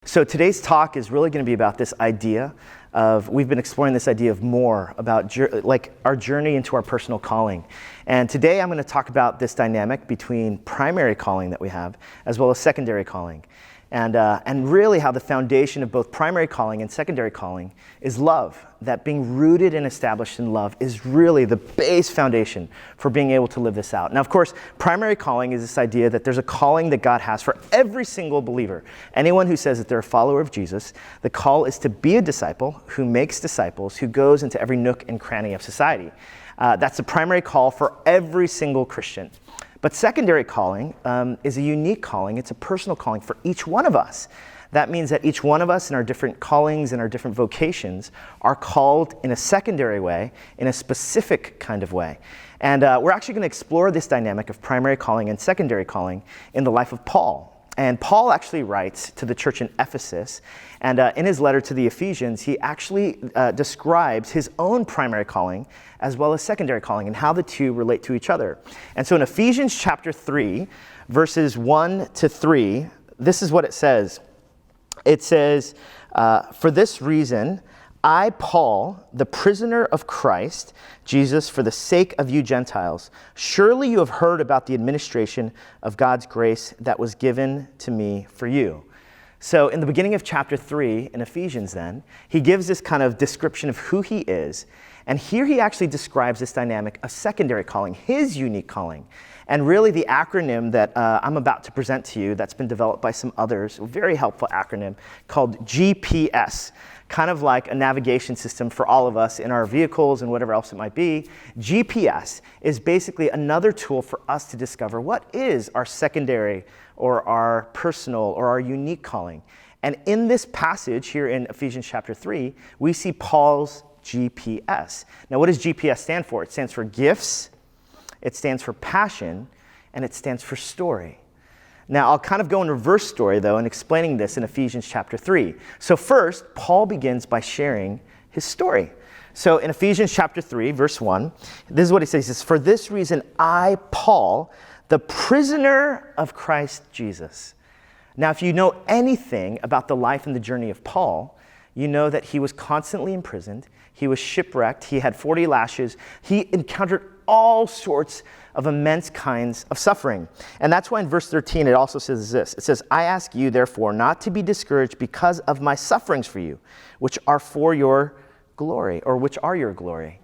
So today's talk is really going to be about this idea of, we've been exploring this idea of more, about our journey into our personal calling. And today I'm going to talk about this dynamic between primary calling that we have, as well as secondary calling. And really how the foundation of both primary calling and secondary calling is love. That being rooted and established in love is really the base foundation for being able to live this out. Now, of course, primary calling is this idea that there's a calling that God has for every single believer. Anyone who says that they're a follower of Jesus, the call is to be a disciple who makes disciples, who goes into every nook and cranny of society. That's the primary call for every single Christian. But secondary calling is a unique calling. It's a personal calling for each one of us. That means that each one of us in our different callings and our different vocations are called in a secondary way, in a specific kind of way. And we're actually going to explore this dynamic of primary calling and secondary calling in the life of Paul. And Paul actually writes to the church in Ephesus, and in his letter to the Ephesians, he actually describes his own primary calling as well as secondary calling and how the two relate to each other. And so in Ephesians chapter 3, verses 1 to 3, this is what it says. It says, "For this reason, I, Paul, the prisoner of Christ Jesus, for the sake of you Gentiles, surely you have heard about the administration of God's grace that was given to me for you." So in the beginning of chapter 3 in Ephesians then, he gives this kind of description of who he is. And here he actually describes this dynamic of secondary calling, his unique calling. And really the acronym that I'm about to present to you that's been developed by some others, a very helpful acronym called GPS. Kind of like a navigation system for all of us in our vehicles and whatever else it might be. GPS is basically another tool for us to discover what is our secondary or our personal or our unique calling. And in this passage here in Ephesians chapter 3, we see Paul's GPS. Now, what does GPS stand for? It stands for gifts, it stands for passion, and it stands for story. Now, I'll kind of go in reverse story, though, in explaining this in Ephesians chapter 3. So first, Paul begins by sharing his story. So in Ephesians chapter 3, verse 1, this is what he says. He says, "For this reason, I, Paul, the prisoner of Christ Jesus." Now, if you know anything about the life and the journey of Paul, you know that he was constantly imprisoned. He was shipwrecked. He had 40 lashes. He encountered all sorts of immense kinds of suffering. And that's why in verse 13 it also says this. It says, "I ask you, therefore, not to be discouraged because of my sufferings for you, which are for your glory," or which are your glory.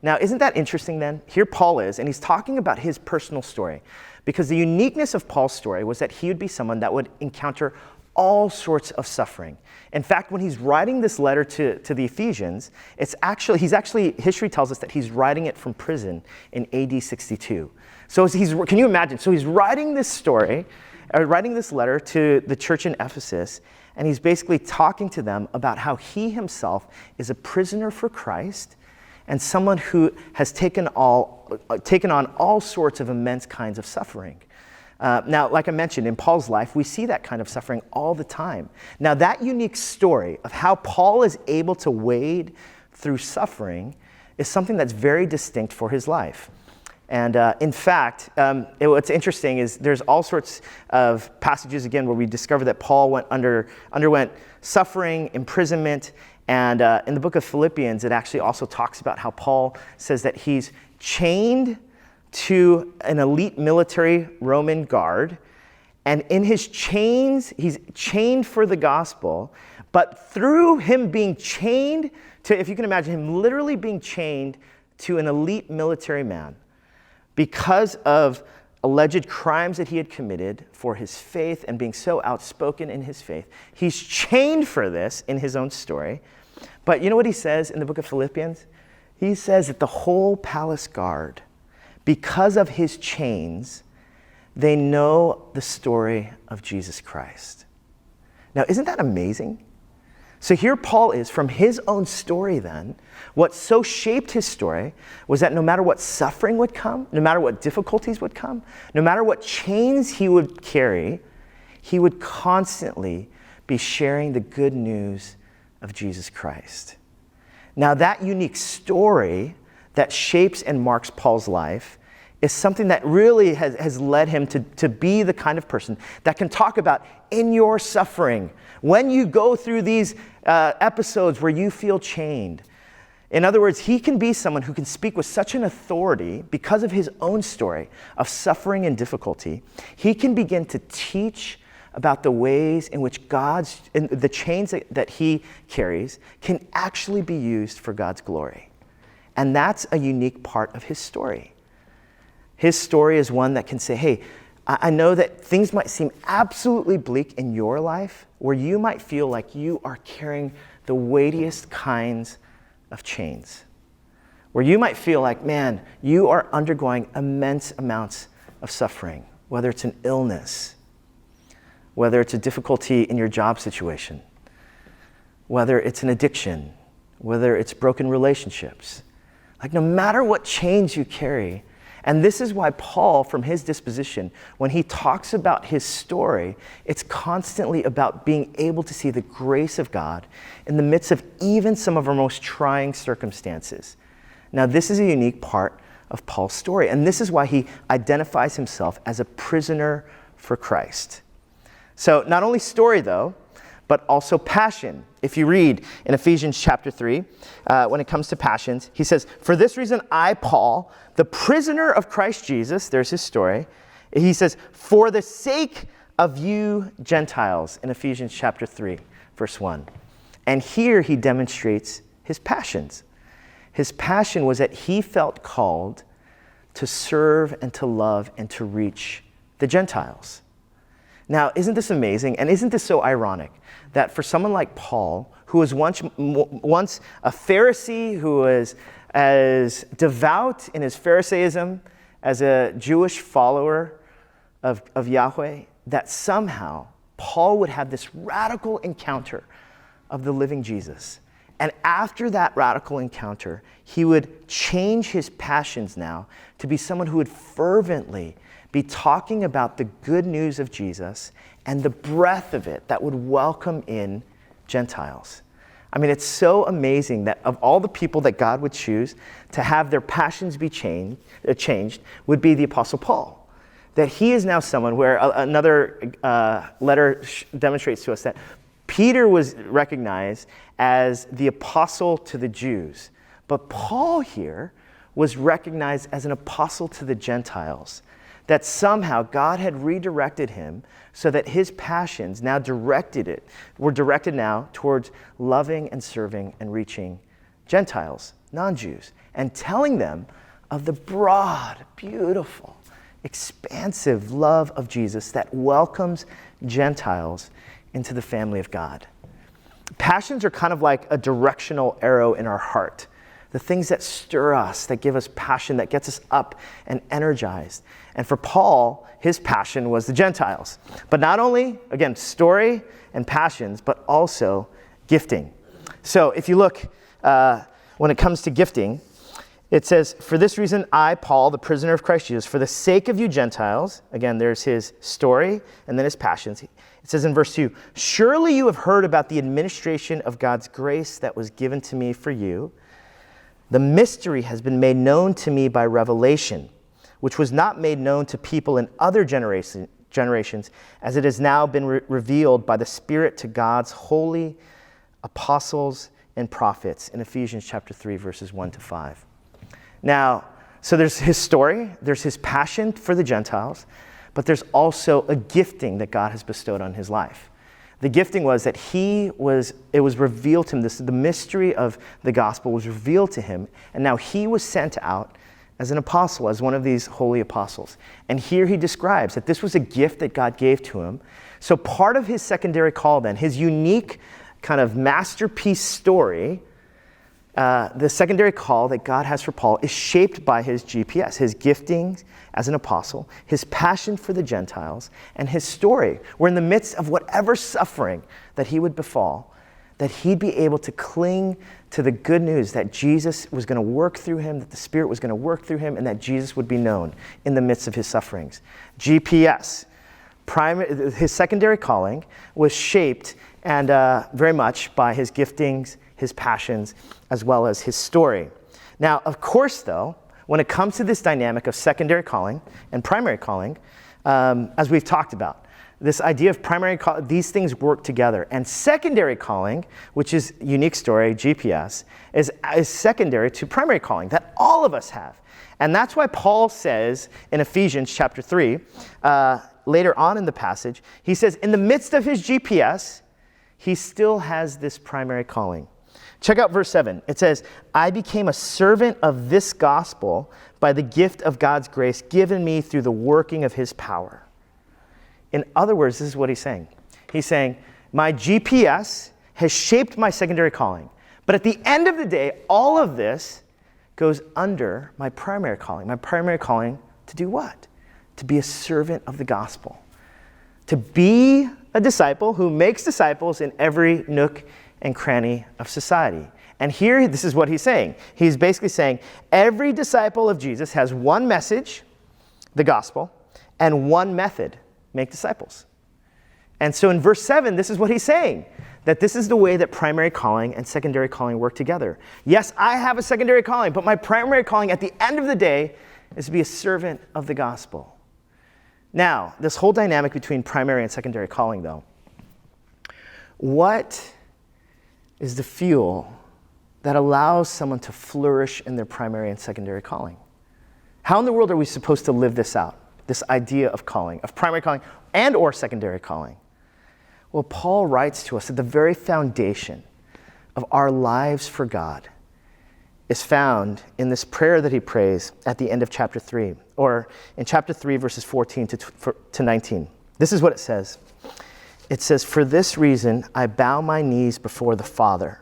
Now, isn't that interesting then? Here Paul is, and he's talking about his personal story. Because the uniqueness of Paul's story was that he would be someone that would encounter all sorts of suffering. In fact, when he's writing this letter to the Ephesians, history tells us that he's writing it from prison in AD 62. So can you imagine? So he's writing this letter to the church in Ephesus, and he's basically talking to them about how he himself is a prisoner for Christ and someone who has taken on all sorts of immense kinds of suffering. Now, like I mentioned, in Paul's life, we see that kind of suffering all the time. Now, that unique story of how Paul is able to wade through suffering is something that's very distinct for his life. And in fact, what's interesting is there's all sorts of passages, again, where we discover that Paul underwent suffering, imprisonment, and in the book of Philippians, it actually also talks about how Paul says that he's chained to an elite military Roman guard, and in his chains, he's chained for the gospel, but through him being chained to, if you can imagine him literally being chained to an elite military man, because of alleged crimes that he had committed for his faith and being so outspoken in his faith, he's chained for this in his own story. But you know what he says in the book of Philippians? He says that the whole palace guard, because of his chains, they know the story of Jesus Christ. Now, isn't that amazing? So here Paul is, from his own story then, what so shaped his story was that no matter what suffering would come, no matter what difficulties would come, no matter what chains he would carry, he would constantly be sharing the good news of Jesus Christ. Now, that unique story that shapes and marks Paul's life is something that really has led him to be the kind of person that can talk about in your suffering, when you go through these episodes where you feel chained. In other words, he can be someone who can speak with such an authority because of his own story of suffering and difficulty. He can begin to teach about the ways in which the chains that he carries can actually be used for God's glory. And that's a unique part of his story. His story is one that can say, hey, I know that things might seem absolutely bleak in your life, where you might feel like you are carrying the weightiest kinds of chains, where you might feel like, man, you are undergoing immense amounts of suffering, whether it's an illness, whether it's a difficulty in your job situation, whether it's an addiction, whether it's broken relationships. Like, no matter what chains you carry, and this is why Paul, from his disposition, when he talks about his story, it's constantly about being able to see the grace of God in the midst of even some of our most trying circumstances. Now, this is a unique part of Paul's story, and this is why he identifies himself as a prisoner for Christ. So not only story, though, but also passion. If you read in Ephesians chapter 3, when it comes to passions, he says, "For this reason I, Paul, the prisoner of Christ Jesus," there's his story. He says, "for the sake of you Gentiles," in Ephesians chapter 3, verse 1. And here he demonstrates his passions. His passion was that he felt called to serve and to love and to reach the Gentiles. Now, isn't this amazing? And isn't this so ironic that for someone like Paul, who was once a Pharisee, who was as devout in his Pharisaism as a Jewish follower of Yahweh, that somehow Paul would have this radical encounter of the living Jesus. And after that radical encounter, he would change his passions now to be someone who would fervently be talking about the good news of Jesus and the breadth of it that would welcome in Gentiles. I mean, it's so amazing that of all the people that God would choose to have their passions be changed would be the Apostle Paul. That he is now someone where another letter demonstrates to us that Peter was recognized as the apostle to the Jews, but Paul here was recognized as an apostle to the Gentiles. That somehow God had redirected him so that his passions were directed now towards loving and serving and reaching Gentiles, non-Jews, and telling them of the broad, beautiful, expansive love of Jesus that welcomes Gentiles into the family of God. Passions are kind of like a directional arrow in our heart. The things that stir us, that give us passion, that gets us up and energized. And for Paul, his passion was the Gentiles. But not only, again, story and passions, but also gifting. So if you look, when it comes to gifting, it says, "For this reason I, Paul, the prisoner of Christ Jesus, for the sake of you Gentiles," again, there's his story and then his passions. It says in verse 2, "Surely you have heard about the administration of God's grace that was given to me for you. The mystery has been made known to me by revelation, which was not made known to people in other generations, as it has now been revealed by the Spirit to God's holy apostles and prophets," in Ephesians chapter 3, verses 1 to 5. Now, so there's his story, there's his passion for the Gentiles, but there's also a gifting that God has bestowed on his life. The gifting was that it was revealed to him, the mystery of the gospel was revealed to him, and now he was sent out as an apostle, as one of these holy apostles. And here he describes that this was a gift that God gave to him. So part of his secondary call then, his unique kind of masterpiece story, the secondary call that God has for Paul is shaped by his GPS, his giftings as an apostle, his passion for the Gentiles, and his story, where in the midst of whatever suffering that he would befall, that he'd be able to cling to the good news that Jesus was going to work through him, that the Spirit was going to work through him, and that Jesus would be known in the midst of his sufferings. GPS, his secondary calling, was shaped and very much by his giftings, his passions, as well as his story. Now, of course, though, when it comes to this dynamic of secondary calling and primary calling, as we've talked about. This idea of primary calling, these things work together. And secondary calling, which is unique story, GPS, is secondary to primary calling that all of us have. And that's why Paul says in Ephesians chapter 3, later on in the passage, he says, in the midst of his GPS, he still has this primary calling. Check out verse 7. It says, I became a servant of this gospel by the gift of God's grace given me through the working of his power. In other words, this is what he's saying. He's saying, my GPS has shaped my secondary calling. But at the end of the day, all of this goes under my primary calling. My primary calling to do what? To be a servant of the gospel. To be a disciple who makes disciples in every nook and cranny of society. And here, this is what he's saying. He's basically saying, every disciple of Jesus has one message, the gospel, and one method, make disciples. And so in verse 7, this is what he's saying, that this is the way that primary calling and secondary calling work together. Yes, I have a secondary calling, but my primary calling at the end of the day is to be a servant of the gospel. Now, this whole dynamic between primary and secondary calling, though, what is the fuel that allows someone to flourish in their primary and secondary calling? How in the world are we supposed to live this out? This idea of calling, of primary calling and or secondary calling? Well, Paul writes to us that the very foundation of our lives for God is found in this prayer that he prays at the end of chapter 3, or in chapter 3, verses 14 to 19. This is what it says. It says, for this reason, I bow my knees before the Father,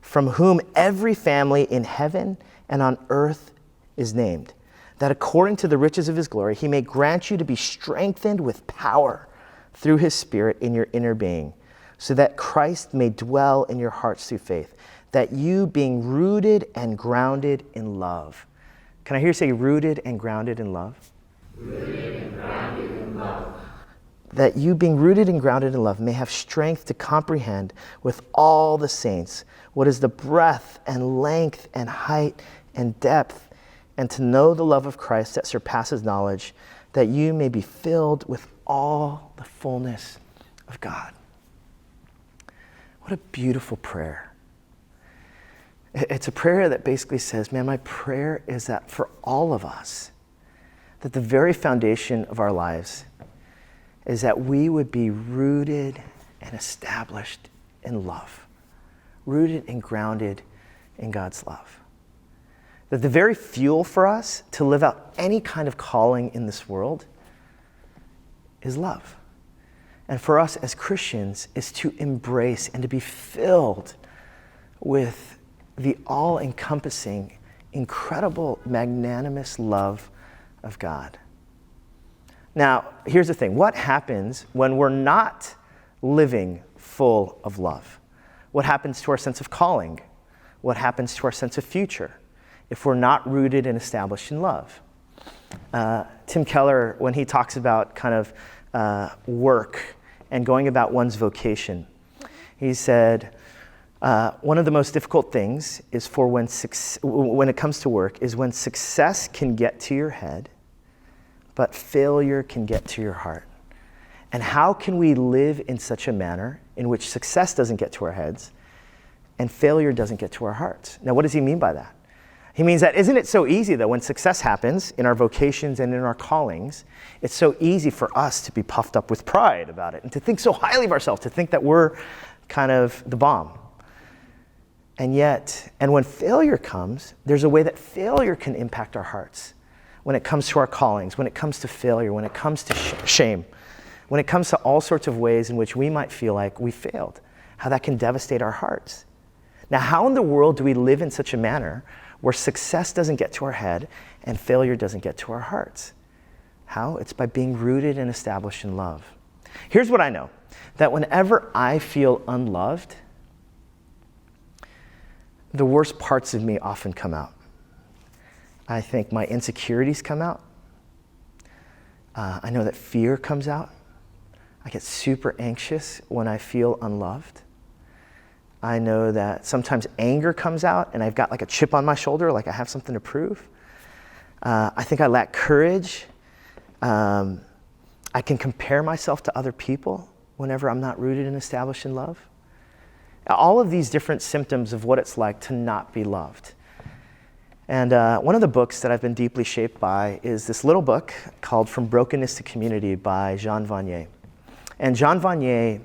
from whom every family in heaven and on earth is named, that according to the riches of his glory, he may grant you to be strengthened with power through his Spirit in your inner being, so that Christ may dwell in your hearts through faith, that you being rooted and grounded in love. Can I hear you say rooted and grounded in love? Rooted and grounded in love. That you being rooted and grounded in love may have strength to comprehend with all the saints what is the breadth and length and height and depth, and to know the love of Christ that surpasses knowledge, that you may be filled with all the fullness of God. What a beautiful prayer. It's a prayer that basically says, man, my prayer is that for all of us, that the very foundation of our lives is that we would be rooted and established in love, rooted and grounded in God's love. That the very fuel for us to live out any kind of calling in this world is love. And for us as Christians is to embrace and to be filled with the all-encompassing, incredible, magnanimous love of God. Now, here's the thing. What happens when we're not living full of love? What happens to our sense of calling? What happens to our sense of future if we're not rooted and established in love? Tim Keller, when he talks about kind of work and going about one's vocation, he said, one of the most difficult things is for when it comes to work is when success can get to your head, but failure can get to your heart. And how can we live in such a manner in which success doesn't get to our heads and failure doesn't get to our hearts? Now, what does he mean by that? He means that isn't it so easy that when success happens in our vocations and in our callings, it's so easy for us to be puffed up with pride about it and to think so highly of ourselves, to think that we're kind of the bomb. And yet, and when failure comes, there's a way that failure can impact our hearts. When it comes to our callings, when it comes to failure, when it comes to shame, when it comes to all sorts of ways in which we might feel like we failed, how that can devastate our hearts. Now, how in the world do we live in such a manner where success doesn't get to our head and failure doesn't get to our hearts? How? It's by being rooted and established in love. Here's what I know, that whenever I feel unloved, the worst parts of me often come out. I think my insecurities come out. I know that fear comes out. I get super anxious when I feel unloved. I know that sometimes anger comes out and I've got like a chip on my shoulder, like I have something to prove. I think I lack courage. I can compare myself to other people whenever I'm not rooted and established in love. All of these different symptoms of what it's like to not be loved. And one of the books that I've been deeply shaped by is this little book called From Brokenness to Community by Jean Vanier. And Jean Vanier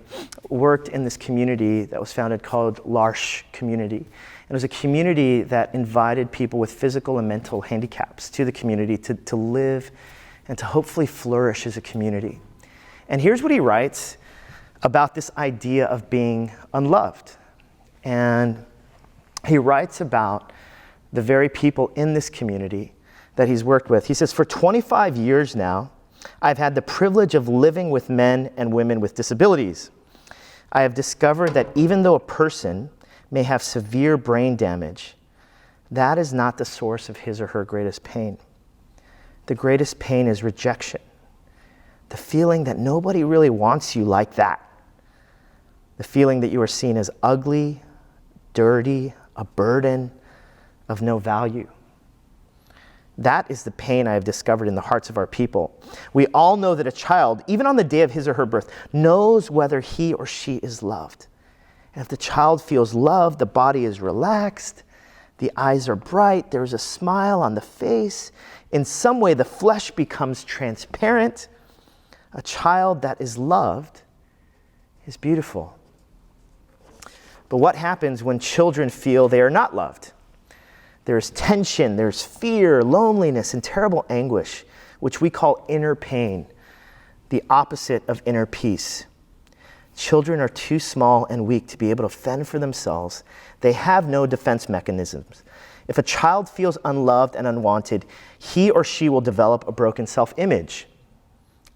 worked in this community that was founded called L'Arche Community. It was a community that invited people with physical and mental handicaps to the community to live and to hopefully flourish as a community. And here's what he writes about this idea of being unloved. And he writes about the very people in this community that he's worked with. He says, for 25 years now, I've had the privilege of living with men and women with disabilities. I have discovered that even though a person may have severe brain damage, that is not the source of his or her greatest pain. The greatest pain is rejection. The feeling that nobody really wants you like that. The feeling that you are seen as ugly, dirty, a burden, of no value. That is the pain I have discovered in the hearts of our people. We all know that a child, even on the day of his or her birth, knows whether he or she is loved. And if the child feels loved, the body is relaxed, the eyes are bright, there is a smile on the face. In some way, the flesh becomes transparent. A child that is loved is beautiful. But what happens when children feel they are not loved? There's tension, there's fear, loneliness, and terrible anguish, which we call inner pain, the opposite of inner peace. Children are too small and weak to be able to fend for themselves. They have no defense mechanisms. If a child feels unloved and unwanted, he or she will develop a broken self-image.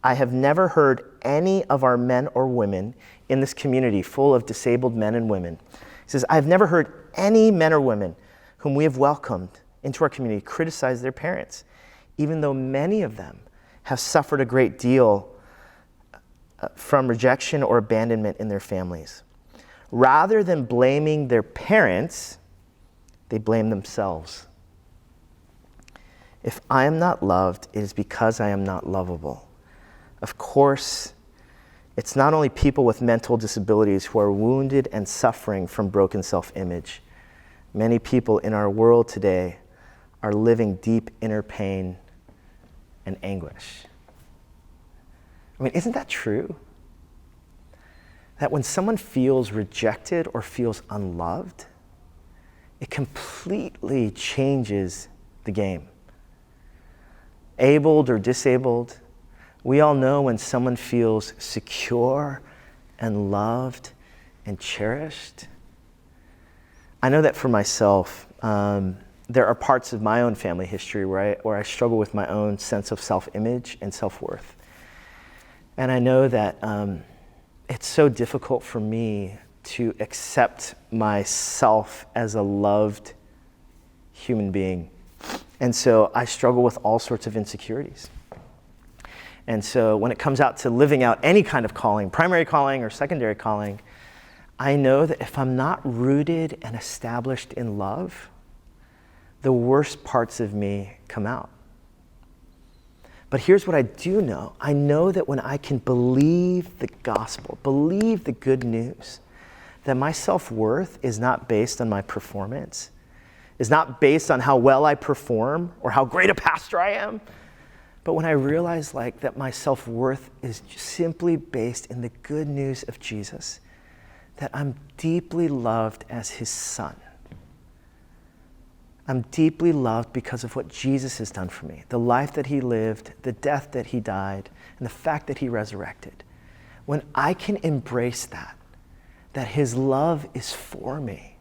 I have never heard any of our men or women in this community full of disabled men and women. He says, I've never heard any men or women whom we have welcomed into our community criticize their parents, even though many of them have suffered a great deal from rejection or abandonment in their families. Rather than blaming their parents, they blame themselves. If I am not loved, it is because I am not lovable. Of course, it's not only people with mental disabilities who are wounded and suffering from broken self-image. Many people in our world today are living deep inner pain and anguish. I mean, isn't that true? That when someone feels rejected or feels unloved, it completely changes the game. Abled or disabled, we all know when someone feels secure and loved and cherished. I know that for myself, there are parts of my own family history where I struggle with my own sense of self-image and self-worth. And I know that it's so difficult for me to accept myself as a loved human being. And so I struggle with all sorts of insecurities. And so when it comes out to living out any kind of calling, primary calling or secondary calling, I know that if I'm not rooted and established in love, the worst parts of me come out. But here's what I do know. I know that when I can believe the gospel, believe the good news, that my self-worth is not based on my performance, is not based on how well I perform or how great a pastor I am, but when I realize that my self-worth is simply based in the good news of Jesus, that I'm deeply loved as his son. I'm deeply loved because of what Jesus has done for me, the life that he lived, the death that he died, and the fact that he resurrected. When I can embrace that his love is for me,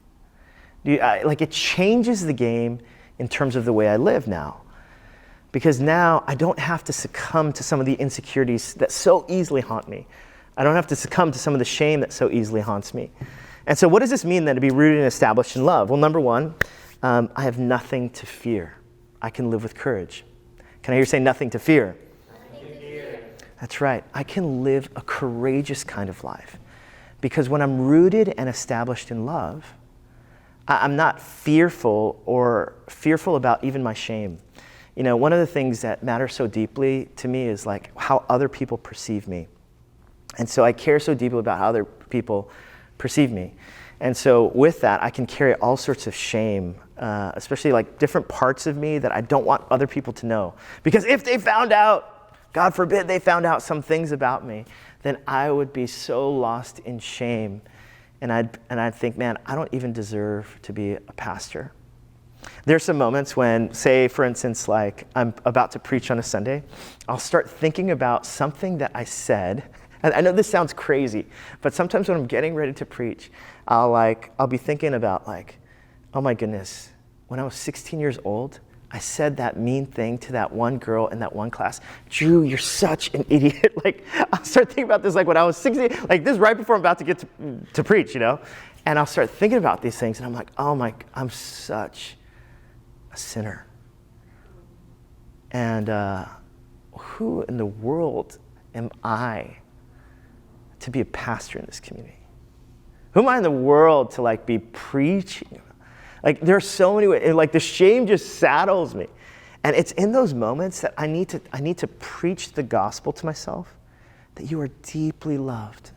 it changes the game in terms of the way I live now. Because now I don't have to succumb to some of the insecurities that so easily haunt me. I don't have to succumb to some of the shame that so easily haunts me. And so what does this mean then to be rooted and established in love? Well, number one, I have nothing to fear. I can live with courage. Can I hear you say nothing to fear? Nothing to fear. That's right. I can live a courageous kind of life. Because when I'm rooted and established in love, I'm not fearful about even my shame. one of the things that matters so deeply to me is like how other people perceive me. And so I care so deeply about how other people perceive me. And so with that, I can carry all sorts of shame, especially like different parts of me that I don't want other people to know. Because if they found out, God forbid they found out some things about me, then I would be so lost in shame. And I'd think, man, I don't even deserve to be a pastor. There's some moments when, say, for instance, like I'm about to preach on a Sunday, I'll start thinking about something that I said. And I know this sounds crazy, but sometimes when I'm getting ready to preach, I'll be thinking about like, oh my goodness, when I was 16 years old, I said that mean thing to that one girl in that one class. Drew, you're such an idiot. Like, I'll start thinking about this like when I was 16, like this right before I'm about to get to preach, And I'll start thinking about these things and I'm like, I'm such a sinner. And who in the world am I to be a pastor in this community? Who am I in the world to like be preaching? Like there are so many ways, like the shame just saddles me. And it's in those moments that I need to preach the gospel to myself, that you are deeply loved,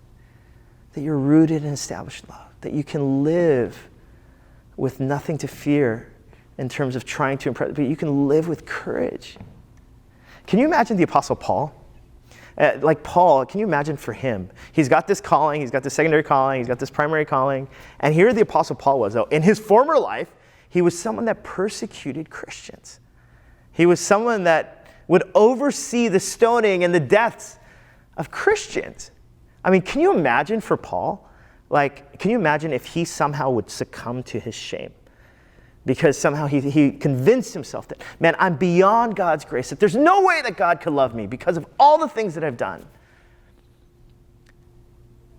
that you're rooted and established in love, that you can live with nothing to fear in terms of trying to impress, but you can live with courage. Can you imagine the Apostle Paul? Like Paul, can you imagine for him? He's got this calling, he's got this secondary calling, he's got this primary calling. And here the Apostle Paul was, though. In his former life, he was someone that persecuted Christians. He was someone that would oversee the stoning and the deaths of Christians. I mean, can you imagine for Paul? Like, can you imagine if he somehow would succumb to his shame? Because somehow he convinced himself that, man, I'm beyond God's grace, that there's no way that God could love me because of all the things that I've done.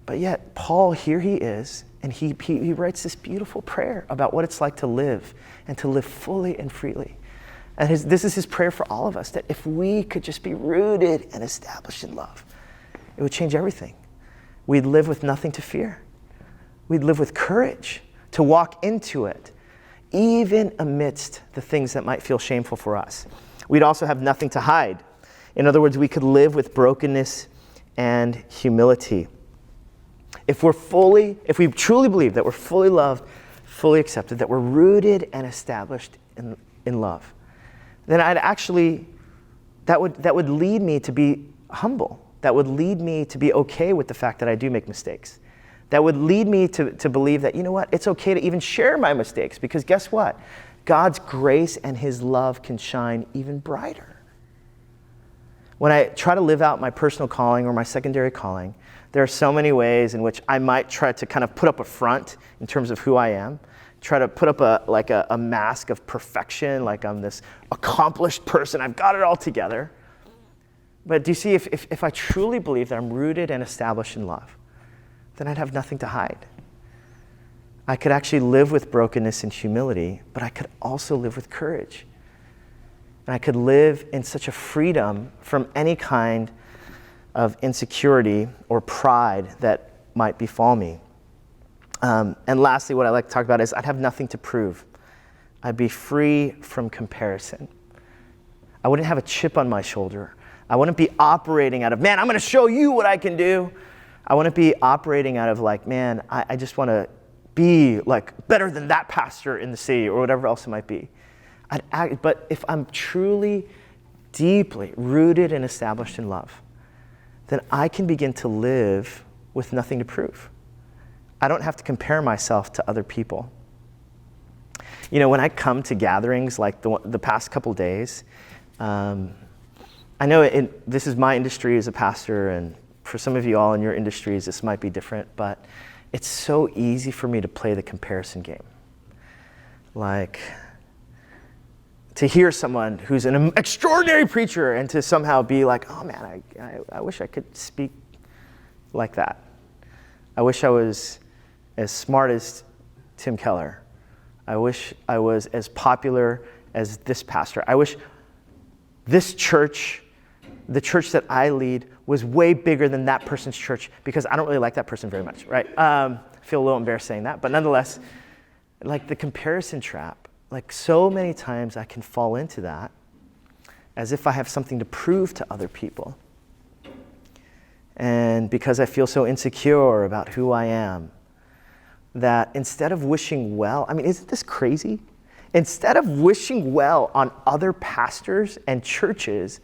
But yet, Paul, here he is, and he writes this beautiful prayer about what it's like to live, and to live fully and freely. And this is his prayer for all of us, that if we could just be rooted and established in love, it would change everything. We'd live with nothing to fear. We'd live with courage to walk into it, even amidst the things that might feel shameful for us. We'd also have nothing to hide. In other words, we could live with brokenness and humility. If we truly believe that we're fully loved, fully accepted, that we're rooted and established in love, then that would lead me to be humble. That would lead me to be okay with the fact that I do make mistakes. That would lead me to believe that, you know what, it's okay to even share my mistakes, because guess what? God's grace and his love can shine even brighter. When I try to live out my personal calling or my secondary calling, there are so many ways in which I might try to kind of put up a front in terms of who I am, try to put up a mask of perfection, like I'm this accomplished person, I've got it all together. But do you see, if I truly believe that I'm rooted and established in love, then I'd have nothing to hide. I could actually live with brokenness and humility, but I could also live with courage. And I could live in such a freedom from any kind of insecurity or pride that might befall me. And lastly, what I like to talk about is I'd have nothing to prove. I'd be free from comparison. I wouldn't have a chip on my shoulder. I wouldn't be operating out of, man, I'm going to show you what I can do. I wouldn't be operating out of like, man, I just want to be like better than that pastor in the city or whatever else it might be. But if I'm truly, deeply rooted and established in love, then I can begin to live with nothing to prove. I don't have to compare myself to other people. When I come to gatherings like the past couple days, I know this is my industry as a pastor, and for some of you all in your industries, this might be different, but it's so easy for me to play the comparison game. Like, to hear someone who's an extraordinary preacher and to somehow be like, oh man, I wish I could speak like that. I wish I was as smart as Tim Keller. I wish I was as popular as this pastor. I wish this church, the church that I lead, was way bigger than that person's church, because I don't really like that person very much, right? I feel a little embarrassed saying that, but nonetheless, like the comparison trap, like so many times I can fall into that. as if I have something to prove to other people. And because I feel so insecure about who I am, that instead of wishing well, I mean, isn't this crazy? Instead of wishing well on other pastors and churches,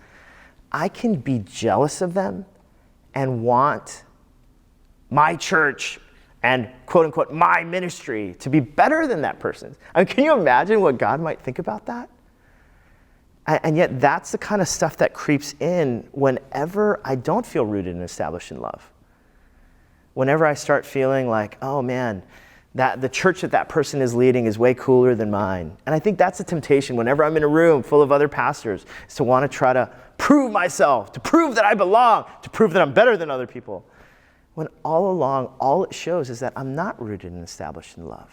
I can be jealous of them and want my church and quote unquote my ministry to be better than that person's. I mean, can you imagine what God might think about that? And yet that's the kind of stuff that creeps in whenever I don't feel rooted and established in love. Whenever I start feeling like, oh man, that the church that person is leading is way cooler than mine. And I think that's a temptation whenever I'm in a room full of other pastors, is to want to try to prove myself, to prove that I belong, to prove that I'm better than other people. When all along, all it shows is that I'm not rooted and established in love.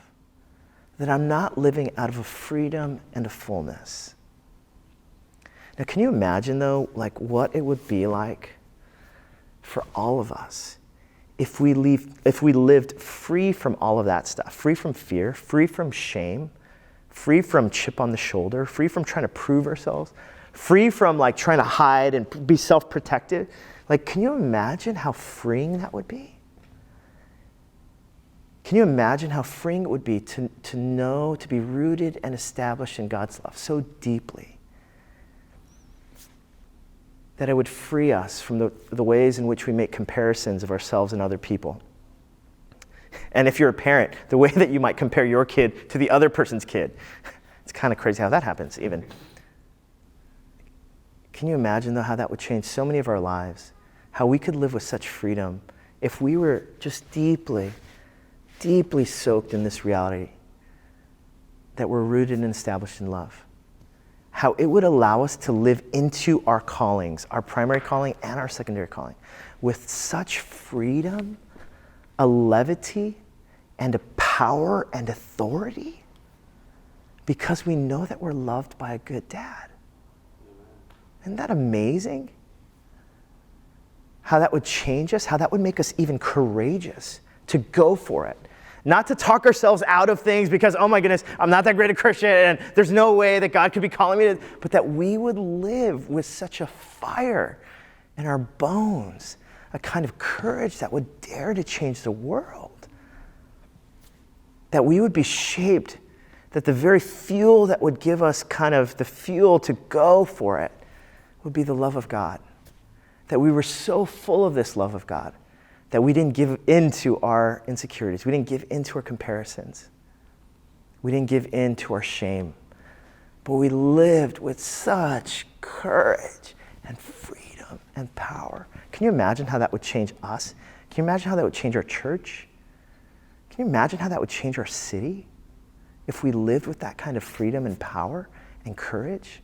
That I'm not living out of a freedom and a fullness. Now, can you imagine, though, like what it would be like for all of us if we lived free from all of that stuff, free from fear, free from shame, free from chip on the shoulder, free from trying to prove ourselves, free from like trying to hide and be self-protected? Like, can you imagine how freeing that would be? Can you imagine how freeing it would be to know, to be rooted and established in God's love so deeply? That it would free us from the ways in which we make comparisons of ourselves and other people. And if you're a parent, the way that you might compare your kid to the other person's kid. It's kind of crazy how that happens even. Can you imagine, though, how that would change so many of our lives? How we could live with such freedom if we were just deeply, deeply soaked in this reality that we're rooted and established in love. How it would allow us to live into our callings, our primary calling and our secondary calling, with such freedom, a levity, and a power and authority, because we know that we're loved by a good dad. Isn't that amazing? How that would change us, how that would make us even courageous to go for it. Not to talk ourselves out of things because, oh my goodness, I'm not that great a Christian and there's no way that God could be calling me to, but that we would live with such a fire in our bones, a kind of courage that would dare to change the world. That we would be shaped, that the very fuel that would give us kind of the fuel to go for it would be the love of God. That we were so full of this love of God that we didn't give into our insecurities. We didn't give into our comparisons. We didn't give into our shame. But we lived with such courage and freedom and power. Can you imagine how that would change us? Can you imagine how that would change our church? Can you imagine how that would change our city if we lived with that kind of freedom and power and courage?